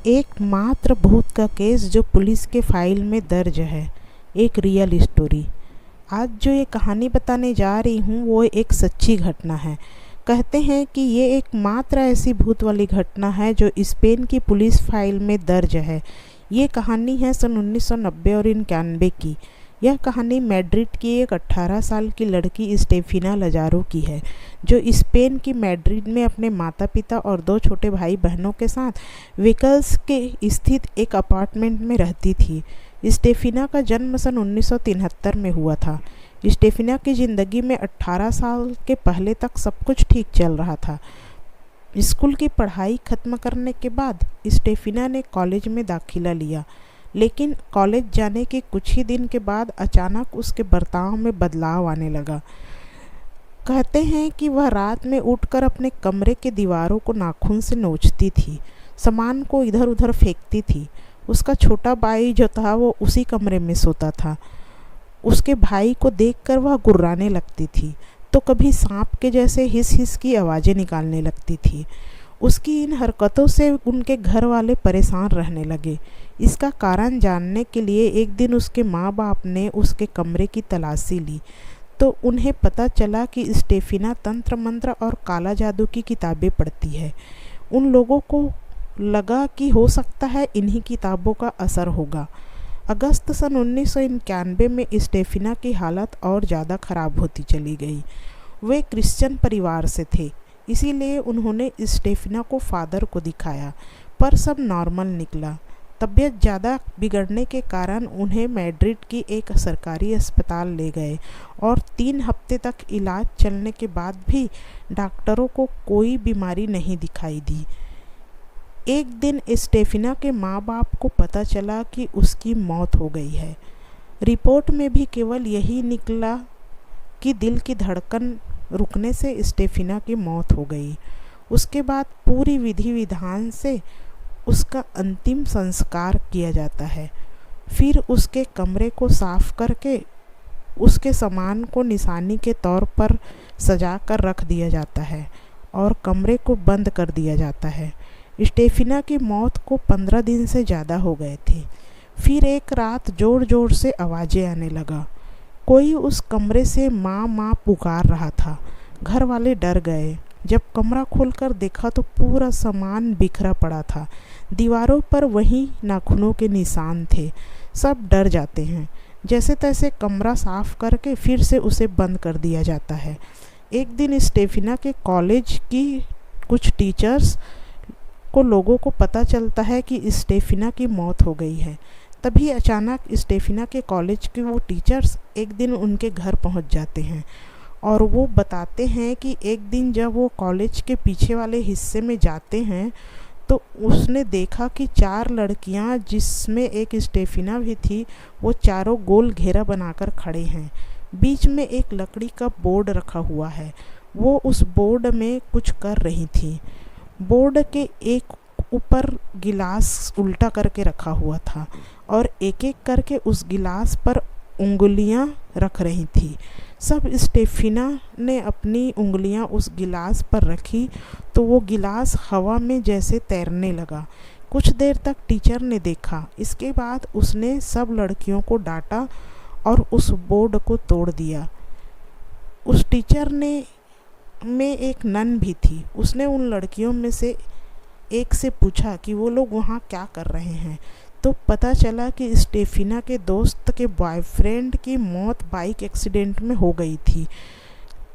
एकमात्र भूत का केस जो पुलिस के फाइल में दर्ज है, एक रियल स्टोरी। आज जो ये कहानी बताने जा रही हूँ वो एक सच्ची घटना है। कहते हैं कि ये एकमात्र ऐसी भूत वाली घटना है जो स्पेन की पुलिस फाइल में दर्ज है। ये कहानी है सन 1990 और 91 की। यह कहानी मैड्रिड की एक 18 साल की लड़की स्टेफिना लजारो की है, जो स्पेन की मैड्रिड में अपने माता पिता और 2 छोटे भाई बहनों के साथ विकल्स के स्थित एक अपार्टमेंट में रहती थी। स्टेफिना का जन्म सन 1973 में हुआ था। स्टेफिना की ज़िंदगी में 18 साल के पहले तक सब कुछ ठीक चल रहा था। स्कूल की पढ़ाई खत्म करने के बाद स्टेफिना ने कॉलेज में दाखिला लिया, लेकिन कॉलेज जाने के कुछ ही दिन के बाद अचानक उसके बर्ताव में बदलाव आने लगा। कहते हैं कि वह रात में उठकर अपने कमरे के दीवारों को नाखून से नोचती थी, सामान को इधर उधर फेंकती थी। उसका छोटा भाई जो था वो उसी कमरे में सोता था। उसके भाई को देखकर वह गुर्राने लगती थी, तो कभी सांप के जैसे हिस हिस की आवाज़ें निकालने लगती थी। उसकी इन हरकतों से उनके घर वाले परेशान रहने लगे। इसका कारण जानने के लिए एक दिन उसके माँ बाप ने उसके कमरे की तलाशी ली, तो उन्हें पता चला कि स्टेफिना तंत्र मंत्र और काला जादू की किताबें पढ़ती है। उन लोगों को लगा कि हो सकता है इन्हीं किताबों का असर होगा। अगस्त सन 1991 में स्टेफिना की हालत और ज़्यादा ख़राब होती चली गई। वे क्रिश्चियन परिवार से थे, इसीलिए उन्होंने स्टेफिना को फादर को दिखाया, पर सब नॉर्मल निकला। तबीयत ज़्यादा बिगड़ने के कारण उन्हें मैड्रिड की एक सरकारी अस्पताल ले गए और 3 हफ्ते तक इलाज चलने के बाद भी डॉक्टरों को कोई बीमारी नहीं दिखाई दी। एक दिन स्टेफिना के माँ बाप को पता चला कि उसकी मौत हो गई है। रिपोर्ट में भी केवल यही निकला कि दिल की धड़कन रुकने से स्टेफिना की मौत हो गई। उसके बाद पूरी विधि विधान से उसका अंतिम संस्कार किया जाता है। फिर उसके कमरे को साफ करके उसके सामान को निशानी के तौर पर सजा कर रख दिया जाता है और कमरे को बंद कर दिया जाता है। स्टेफिना की मौत को 15 दिन से ज़्यादा हो गए थे। फिर एक रात ज़ोर ज़ोर से आवाज़ें आने लगा। कोई उस कमरे से माँ माँ पुकार रहा था। घर वाले डर गए। जब कमरा खोलकर देखा तो पूरा सामान बिखरा पड़ा था। दीवारों पर वही नाखूनों के निशान थे। सब डर जाते हैं। जैसे तैसे कमरा साफ करके फिर से उसे बंद कर दिया जाता है। एक दिन स्टेफिना के कॉलेज की कुछ टीचर्स को लोगों को पता चलता है कि स्टेफिना की मौत हो गई है। तभी अचानक स्टेफिना के कॉलेज के वो टीचर्स एक दिन उनके घर पहुंच जाते हैं और वो बताते हैं कि एक दिन जब वो कॉलेज के पीछे वाले हिस्से में जाते हैं तो उसने देखा कि 4 लड़कियां, जिसमें एक स्टेफिना भी थी, वो चारों गोल घेरा बनाकर खड़े हैं। बीच में एक लकड़ी का बोर्ड रखा हुआ है। वो उस बोर्ड में कुछ कर रही थी। बोर्ड के एक ऊपर गिलास उल्टा करके रखा हुआ था और एक एक करके उस गिलास पर उंगलियां रख रही थी। सब स्टेफिना ने अपनी उंगलियां उस गिलास पर रखी तो वो गिलास हवा में जैसे तैरने लगा। कुछ देर तक टीचर ने देखा। इसके बाद उसने सब लड़कियों को डांटा और उस बोर्ड को तोड़ दिया। उस टीचर में एक नन भी थी। उसने उन लड़कियों में से एक से पूछा कि वो लोग वहाँ क्या कर रहे हैं, तो पता चला कि स्टेफिना के दोस्त के बॉयफ्रेंड की मौत बाइक एक्सीडेंट में हो गई थी,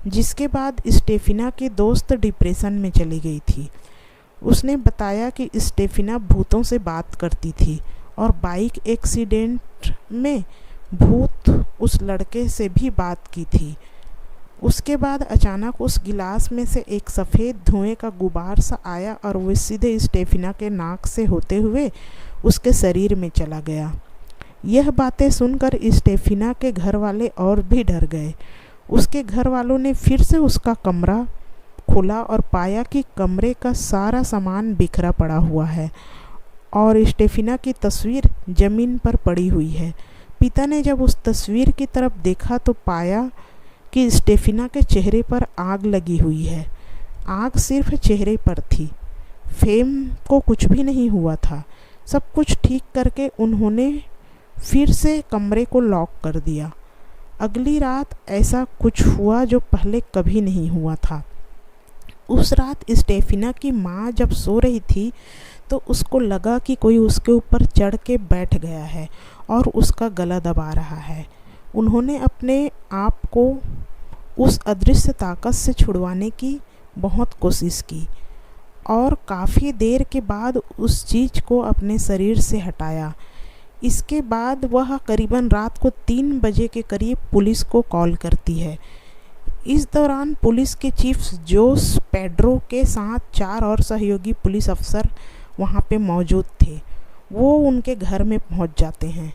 जिसके बाद स्टेफिना की दोस्त डिप्रेशन में चली गई थी। उसने बताया कि स्टेफिना भूतों से बात करती थी और बाइक एक्सीडेंट में भूत उस लड़के से भी बात की थी। उसके बाद अचानक उस गिलास में से एक सफ़ेद धुएं का गुबार सा आया और वो सीधे स्टेफिना के नाक से होते हुए उसके शरीर में चला गया। यह बातें सुनकर स्टेफिना के घर वाले और भी डर गए। उसके घर वालों ने फिर से उसका कमरा खोला और पाया कि कमरे का सारा सामान बिखरा पड़ा हुआ है और स्टेफिना की तस्वीर ज़मीन पर पड़ी हुई है। पिता ने जब उस तस्वीर की तरफ देखा तो पाया कि स्टेफिना के चेहरे पर आग लगी हुई है। आग सिर्फ चेहरे पर थी। फेम को कुछ भी नहीं हुआ था। सब कुछ ठीक करके उन्होंने फिर से कमरे को लॉक कर दिया। अगली रात ऐसा कुछ हुआ जो पहले कभी नहीं हुआ था। उस रात स्टेफिना की माँ जब सो रही थी तो उसको लगा कि कोई उसके ऊपर चढ़ के बैठ गया है और उसका गला दबा रहा है। उन्होंने अपने आप को उस अदृश्य ताकत से छुड़वाने की बहुत कोशिश की और काफ़ी देर के बाद उस चीज़ को अपने शरीर से हटाया। इसके बाद वह करीबन रात को 3 बजे के करीब पुलिस को कॉल करती है। इस दौरान पुलिस के चीफ जोस पेड्रो के साथ 4 और सहयोगी पुलिस अफसर वहाँ पे मौजूद थे। वो उनके घर में पहुँच जाते हैं।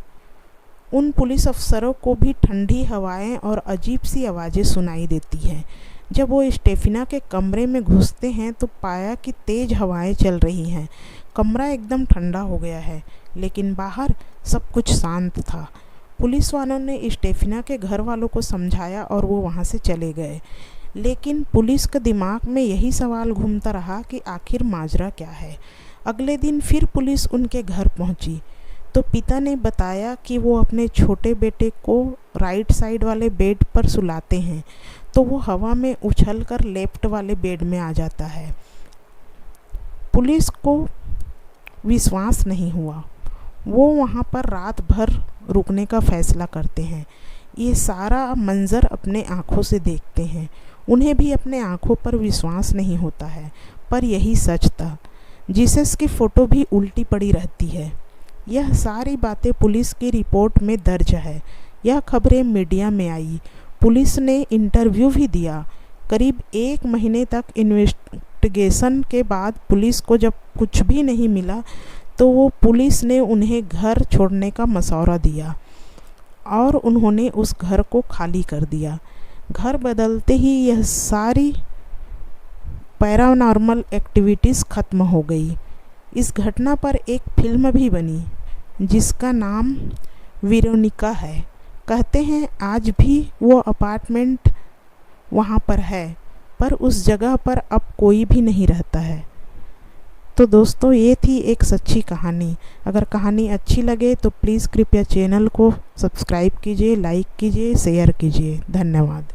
उन पुलिस अफसरों को भी ठंडी हवाएं और अजीब सी आवाज़ें सुनाई देती हैं। जब वो स्टेफिना के कमरे में घुसते हैं तो पाया कि तेज़ हवाएं चल रही हैं। कमरा एकदम ठंडा हो गया है, लेकिन बाहर सब कुछ शांत था। पुलिस वालों ने स्टेफिना के घर वालों को समझाया और वो वहाँ से चले गए। लेकिन पुलिस के दिमाग में यही सवाल घूमता रहा कि आखिर माजरा क्या है। अगले दिन फिर पुलिस उनके घर पहुँची तो पिता ने बताया कि वो अपने छोटे बेटे को राइट साइड वाले बेड पर सुलाते हैं तो वो हवा में उछलकर लेफ्ट वाले बेड में आ जाता है। पुलिस को विश्वास नहीं हुआ। वो वहाँ पर रात भर रुकने का फैसला करते हैं। ये सारा मंज़र अपने आँखों से देखते हैं। उन्हें भी अपने आँखों पर विश्वास नहीं होता है, पर यही सच था। जीसस की फ़ोटो भी उल्टी पड़ी रहती है। यह सारी बातें पुलिस की रिपोर्ट में दर्ज है। यह खबरें मीडिया में आई। पुलिस ने इंटरव्यू भी दिया। करीब 1 महीने तक इन्वेस्टिगेशन के बाद पुलिस को जब कुछ भी नहीं मिला तो वो पुलिस ने उन्हें घर छोड़ने का मशवरा दिया और उन्होंने उस घर को खाली कर दिया। घर बदलते ही यह सारी पैरानॉर्मल एक्टिविटीज़ ख़त्म हो गई। इस घटना पर एक फिल्म भी बनी जिसका नाम वेरोनिका है। कहते हैं आज भी वो अपार्टमेंट वहाँ पर है, पर उस जगह पर अब कोई भी नहीं रहता है। तो दोस्तों, ये थी एक सच्ची कहानी। अगर कहानी अच्छी लगे तो प्लीज़ कृपया चैनल को सब्सक्राइब कीजिए, लाइक कीजिए, शेयर कीजिए। धन्यवाद।